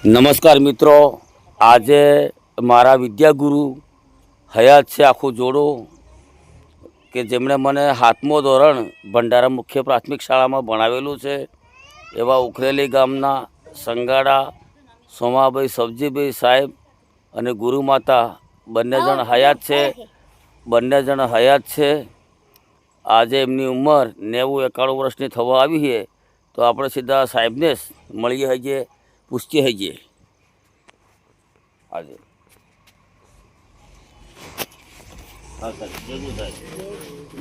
નમસ્કાર મિત્રો, આજે મારા વિદ્યાગુરુ હયાત છે આખું જોડો કે જેમણે મને 7મો ધોરણ ભંડારા મુખ્ય પ્રાથમિક શાળામાં ભણાવેલું છે એવા ઉખરેલી ગામના સંગાડા સોમાભાઈ સબજીભાઈ સાહેબ અને ગુરુમાતા બંને જણ હયાત છે. આજે એમની ઉંમર 90-91 વર્ષની થવા આવી છે. તો આપણે સીધા સાહેબને જ મળીએ હઈએ, પૂછીએ હઈએ. આજે હા સાહેબ, જય સાહેબ.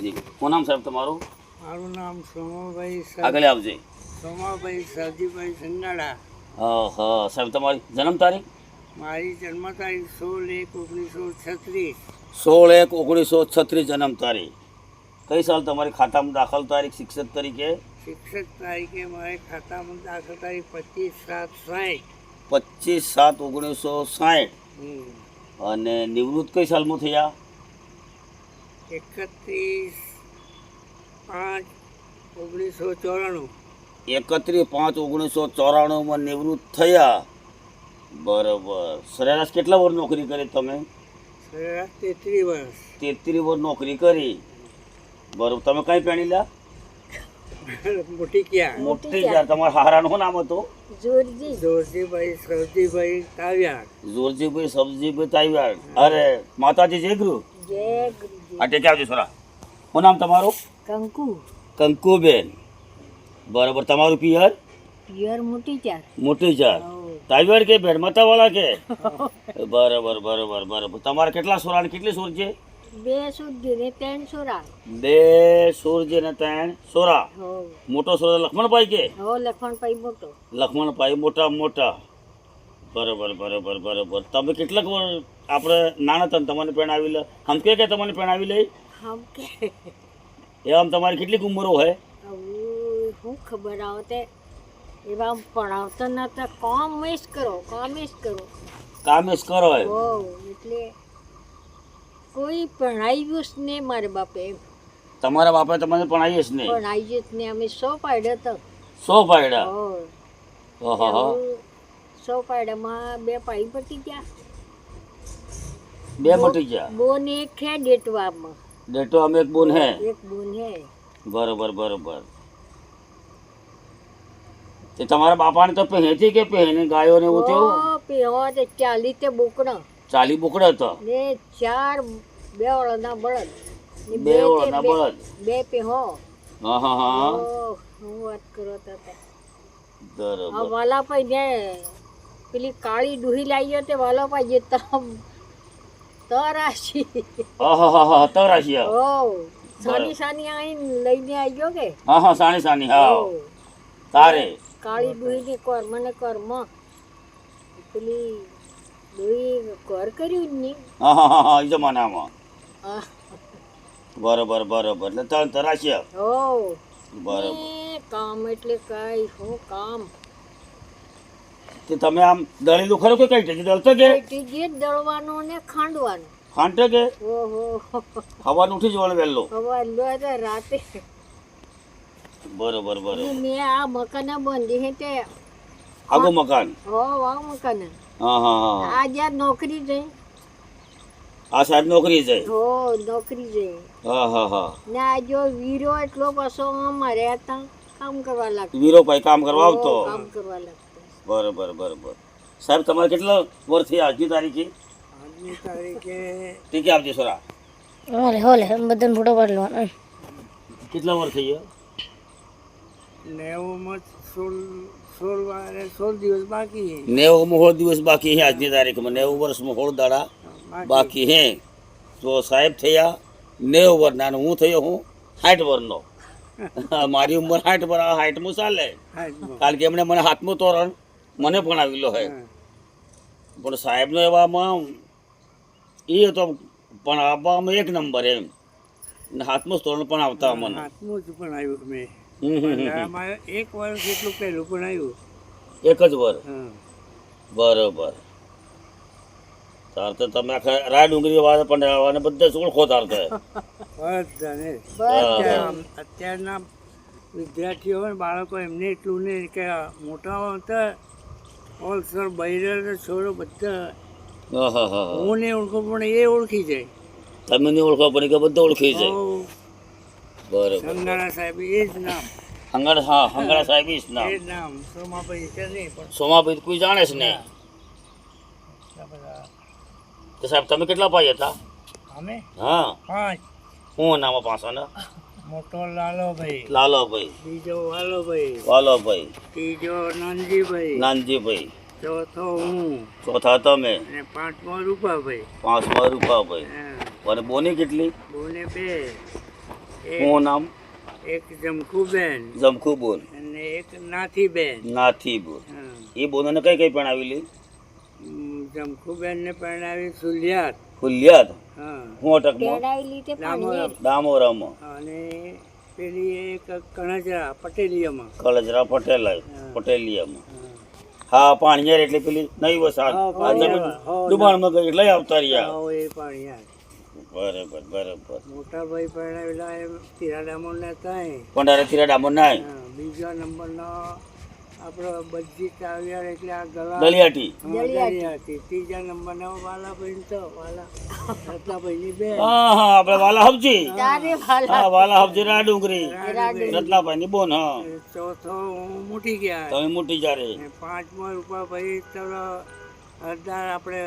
જી, શું નામ સાહેબ તમારું? મારું નામ સોમાભાઈ આગળ આવજે. સોમાભાઈ સરજીભાઈ સંગાડા. હા હા સાહેબ, તમારી જન્મ તારીખ? મારી જન્મ તારીખ 16/1/1936. 16/1/1936 જન્મ તારીખ. કઈ સાલ તમારી ખાતામાં દાખલ તારીખ શિક્ષક તરીકે? શિક્ષક તારીખે મારે ખાતામાં દાખલ તારીખ 25/7/60. 25/7/1960. અને નિવૃત્ત કઈ સાલમાં થયા? 31/5/1994. 31/5/1994 નિવૃત્ત થયા. બરાબર. સરેરાશ કેટલા વર્ષ નોકરી કરી તમે? સરેરાશ 33 વર્ષ. 33 વર્ષ નોકરી કરી. બરાબર. તમે કઈ પેણી લ્યા? મોટી ક્યાં? મોટી ક્યાં. તમારા હારાનું શું નામ હતું? જોરજીભાઈ સરજીભાઈ તાવ્યાડ. જોરજીભાઈ સબજીભાઈ તાવ્યાડ. અરે માતાજી જય ગુરુ. આ ટેકે આવજો છોરા. શું નામ તમારું? કંકુબેન. બરાબર. તમારું પિયર? મોટી ચાર. તાવ્યાડ કે ભેડમાતા વાળા કે? બરાબર બરાબર બરાબર. તમારે કેટલા સોરા ને કેટલી સોર છે? 2 સૂરજી ને 3 સોરા. 2 સૂરજી ને 3 સોરા. મોટો સોરા લક્ષ્મણભાઈ કે? લખમણભાઈ મોટો. લક્ષ્મણભાઈ મોટા. બરાબર બરાબર બરાબર. તમે કેટલાક આપણે નાના તન તમને પેણ આવી લે હમકે કે તમને પેણ આવી લઈ? એમ તમારી કેટલીક ઉંમરો હોય? હું ખબર આવતે એવા ભણાવતા નતા. કામેશ કરો. એટલે કોઈ ભણાવ્યું જ ને મારા બાપે. તમારા બાપે તમને ભણાવીએ જ ને? ભણાવ્યું જ ને. અમે 100 પાડ્યા હતા. 100 પાડ્યા? ઓહો. 100 પાડ્યામાં 2 પાઈ પટી ગયા. 2 મટી ગયા. બોન એક છે ડેટવામાં. ડેટો અમે એક બોન હે. બરોબર. તે તમારા બાપાને તો પહેતી કે પહેને ગાયો ને એવું થયું? પહેવા તે 40 તે બોકડા. 40 બોકડા હતા ને 4 2 ઓળના બળદ. 2 ઓળના બળદ. 2 પહેો. હા. હું વાત કરો તા. બરોબર. વાલાભાઈ ને પેલી કાળી ડુહી લાવી તે વાલાભાઈ જે તરાશી. તરાશી. સાની આઈને લઈને આવ્યો કે? હા સાની. હા. તારે કાળી ડુહી ને કર્મ પેલી ડુહી કર કર્યું ને. હા જમાનામાં. બરોબર. એટલે તન તરાશી. બરોબર. કામ એટલે કઈ હું કામ. તે તમે આમ દળેલું ખરું કે કઈ ટેકી દળતો કે? ટીજી દળવાનું ને ખાંડવાનું. ખાંડે કે? ઓહો. હવાનું ઉઠી જવાનું વહેલો? હવા રાતે. બરોબર. મેં આ મકાન બંધી હે તે આગો મકાન? આ મકાન. હા. આ જ્યાં નોકરી જઈ. આ સાહેબ નોકરી જાય? નોકરી જઈ. હા. ને આ જો વીરો એટલો પાછો અમારે હતા કામ કરવા લાગતો. વીરો ભાઈ કામ કરવા આવતો? કામ કરવા લાગતો. બરોબર. સાહેબ તમારે કેટલા વર્ષ થયા આજની તારીખે? ઠીક આપજો સોરા. હોલે બધાને ફોટો પાડી લો. કેટલા વર્ષ થઈ ગયા? 16 દિવસ બાકી. 16 દિવસ બાકી છે આજની તારીખમાં. 90 વર્ષમાં 16 દાડા બાકી હે. તો સાહેબ થયા 90 વર્ષના અને હું થયો 60 વર્ષનો. મારી ઉંમર 60 વર્ષ. 60મું ચાલે. કારણ કે એમણે મને 7મું ધોરણ મને ભણાવેલો હે. પણ સાહેબનો એવામાં એ હતો ભણાવવામાં 1 નંબર એમ. 7મું ધોરણ પણ આવતા મને. 7મું જ ભણાવ્યું મેં. એક વર્ષ જેટલું પહેલું ભણાવ્યું. એક જ વર્ષ? બરોબર. તાર તો તમે આખા રાય ડુંગરી વાળા પણ બધા ઓળખો તાર તો. અત્યારના વિદ્યાર્થીઓ બાળકો એમને એટલું નહીં કે મોટા હતા ઓલસર બૈરા છોડો બધા હા હા હા હા. હું ને ઓળખું પણ એ ઓળખી જાય. તમે નહીં ઓળખો પણ કે બધા ઓળખી જાય. હો, બરોબર. સંગાણા સાહેબ એ જ નામ, હંગાડા, હા હંગાડા સાહેબ ઈ જ એ નામ. જ નામ. સોમાભાઈ છે નહીં પણ સોમાભાઈ તો કોઈ જાણે છે નહીં. એટલા બધા. તો સાહેબ તમે કેટલા ભાઈ હતા? અમે હા, 5. હું નામ પાછાના? મોટો લાલોભાઈ, લાલાભાઈ, બીજો વાલોભાઈ, વાલાભાઈ, ત્રીજો નાનજીભાઈ, નાનજીભાઈ, ચોથો હું ચોથા તમે, અને 5મો રૂપાભાઈ. પાંચમા રૂપાભાઈ. હા, અને બોની કેટલી? બોને 2. હું નામ? એક જમખુબેન જમખુ બોન, અને એક નાથીબેન. નાથી બોન. હા, એ બોનને કઈ કઈ પણ આવેલી? જમખુબેન ને પરણાવી સુલિયાત. ફુલિયાદ. હા, હું અટકમાં? તેડાયેલી તે ડામોર. ડામોરામાં. અને પેલી એક કણજરા પટેલિયામાં. કળજરા પટેલ હા. પટેલિયામાં. હા. હા પાણીયાર એટલે પેલી નવી વસાહત. હા, આ પાણીયાર. જમીન હા, દુબાણમાં ગઈ એટલે આવતા રહ્યા. આવો એ પણ યાર. બરાબર બરાબર. મોટા ભાઈ પરણાવેલા એ તીરા ડામોર ને ત્યાં. પંડારે તીરા ડામોર નાય. હા, બીજા નંબરનો આપણો બધી ચાવ્યાર એટલે આ ગલા દલિયાટી. દલિયાથી. ત્રીજા નંબરનો વાલાભાઈ તો વાલા રત્નાભાઈની બેન. હા હા આપણે વાલા હબજી. તારે ભાલા હા વાલા હબજી રા ડુંગરી. રાણીબેન. રત્નાભાઈની બોન. હા ચોથો હું મોટી ગયા. તમે મોટી જારે. અને 5મો રૂપાભાઈ તો હરદાર આપણે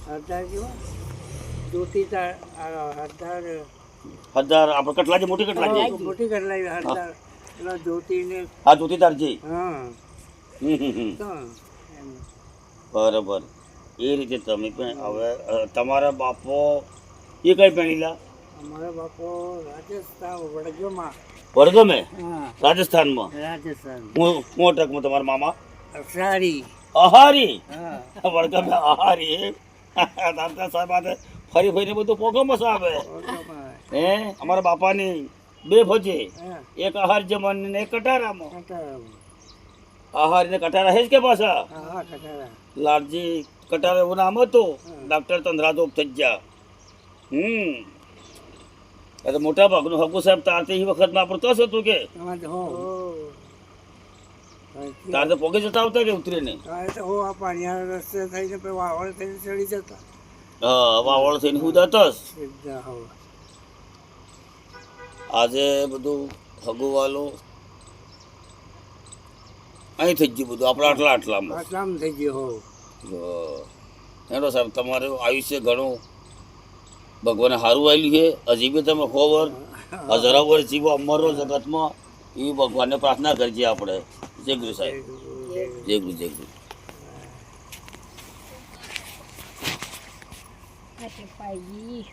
હરદાર કેવા જ્યોતિતા હરદાર હજાર આપણે કટલાજી મોટી કટલાજી. મોટી કટલાઈ હરદાર પેલા જ્યોતિને. હા જ્યોતિદારજી. હા તો એમ. બરાબર. એ રીતે તમે પણ હવે તમારા બાપો એ કઈ પેણીલા? અમારા બાપો રાજસ્થાન વડગામમાં. વડગામે હા, રાજસ્થાનમાં. રાજસ્થાન હું અટકમાં તમારા મામા? અસારી. આહારી. હા, વડગામે આહારી. દાદા સાહેબ આ ફરી ફરીને બધું પોગમસ આવે. વડગામમાં. હે અમારા બાપાની 2 ફજે, હા, એક આહાર જમન ને એક કટારામાં. કટારા. આહાર ને કટારા હે જ કે પાછા? હા હા, કટારા. લાલજી કટારા એવું નામ હતું. ડૉક્ટર તંદ્રાજોગ થઈ ગયા. એ તો મોટા ભાગનું હકુ સાહેબ તારતે એ વખતમાં આપણું તસ હતું કે તમારે તો હો. તાર તો પોગે જતા આવતા કે ઉતરીને? તારે તો હો આ પાણીયા રસ્તે થઈને પછી વાવડ થઈને ચડી જતા. હા વાવળ થઈને હુદા તસ. સીધા હો. આજે બધું હગુવાલું અહીં થઈ ગયું બધું આપણા આટલા આટલામાં. આટલામ થઈ ગયો હો. હેડો સાહેબ તમારું આયુષ્ય ઘણું ભગવાને સારું આવેલું છે. હજી બી તમે ખબર હજારો વર્ષ જીવો અમરો જગતમાં એ ભગવાનને પ્રાર્થના કરજે આપણે. જય ગુરુ સાહેબ. જય ગુરુ જય ગુરુ. પાછી પાઈ